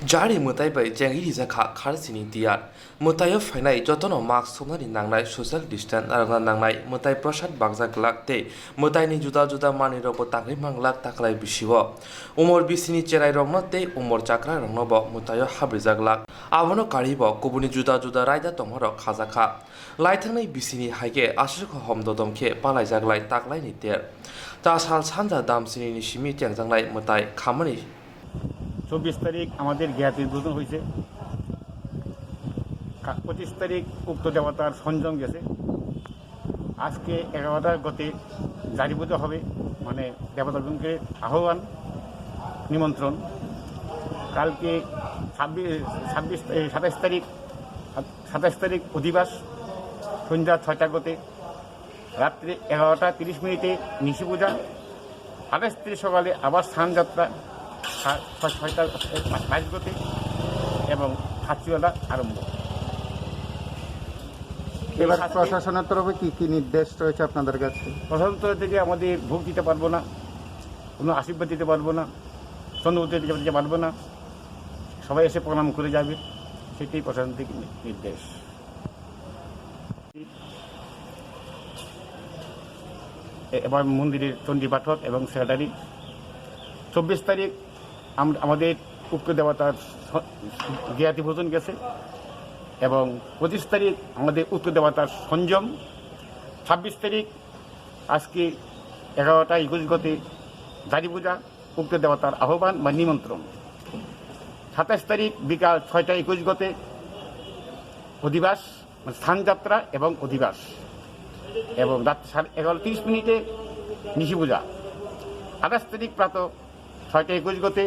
Jari Mwtai by chengwi rwjakha kharchi tiar Mwtai fainai jotono mask somnani nangnai social distance arona nangnai Mwtai prasad bagjak lak te Mwtai ni juda juda mani robo tangri manglak taklai bisiwo umor bisini cherai rokno te umor chakra rokno bo Mwtai habrijak lak abono karibo kubuni juda juda raida tomhoro khajakha laithangnai bisini haike asirkho homdodamkhe palaijak lai taklai ni ter Chasal sanja damsini ni simi tengjanglai Mwtai khamani 24 তারিখ আমাদের জ্ঞাতি উদ্বোধন হয়েছে 25 তারিখ উক্ত দেবতার সঞ্জম গেছে আজকে 11টার গতে জারি পুজো হবে মানে দেবতাগণকে আহ্বান নিমন্ত্রণ কালকে 27 তারিখ অধিবাস সন্ধ্যা 6টা গতে রাত্রে 11টা 30 মিনিটে নিশি পূজা 28 তারিখ সকালে আবার স্নানযাত্রা 6টা 22 গতে এবং খাচ্ছিওয়ালা আরম্ভ। এবার প্রশাসনের তরফে কি কি নির্দেশ রয়েছে আপনাদের কাছে? প্রশাসন তরফ থেকে আমাদের ভোগ দিতে পারবো না, কোনো আশীর্বাদ দিতে পারবো না, চন্দ্রবতী দিতে পারবো না, সবাই এসে প্রণাম করে যাবে, সেটাই প্রশাসন থেকে নির্দেশ। এবার মন্দিরের চণ্ডী পাঠক এবং সেক্রেটারি 24 তারিখ আমাদের উক্ত দেবতার জ্ঞাতি ভোজন গেছে এবং 25 তারিখ আমাদের উক্ত দেবতার সঞ্জম 26 তারিখ আজকে 11টা 21 গতে জারি পূজা উক্ত দেবতার আহ্বান বা নিমন্ত্রণ 27 তারিখ বিকাল 6টা 21 গতে অধিবাস স্থানযাত্রা এবং অধিবাস এবং রাত 11:30 মিনিটে নিশি পূজা 28 তারিখ প্রাতঃ 6টা 21 গতে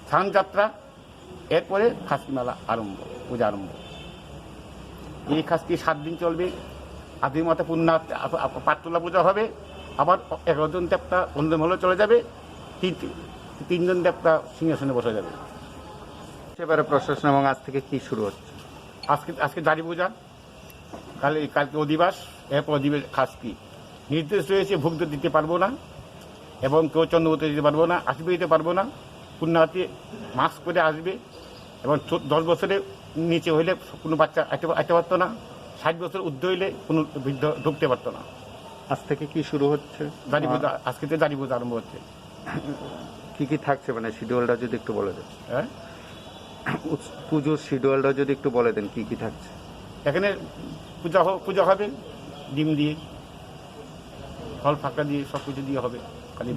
স্থানযাত্রা এরপরে খাসকি মেলা আরম্ভ পূজা আরম্ভ। এই খাসকি 7 দিন চলবে। আদিমাতা পূর্ণা পাটতলা পূজা হবে, আবার 11 জন দেবতা অন্ধমহলে চলে যাবে, 3 জন দেবতা সিংহাসনে বসে যাবে। এবারে প্রশাসন এবং আজ থেকে কি শুরু হচ্ছে? আজকে জারি পূজা, কালকে অধিবাস, এরপর অধিবাস খাসকি। নির্দেশ রয়েছে ভোগ দিতে পারবো না এবং কেউ চন্দ্রবতী দিতে পারবো না, আশীর্বাদ দিতে পারবো না। পুণ্যার্থী মাস্ক করে আসবে এবং 10 বছরের নিচে হইলে কোনো বাচ্চা আসতে পারতো না, 60 বছর ঊর্ধ্ব হইলে কোনো বৃদ্ধ ঢুকতে পারতো না। আজ থেকে কি শুরু হচ্ছে? জারি পূজা, আজকে থেকে জারি পূজা আরম্ভ হচ্ছে। কি কি থাকছে মানে শিডিউলটা যদি একটু বলে দেন? হ্যাঁ, পুজোর শিডিউলটা যদি একটু বলে দেন কি কি থাকছে? এখানে পূজা হবে ডিম দিয়ে, ফল ফাঁকা দিয়ে, সব কিছু দিয়ে হবে। খালি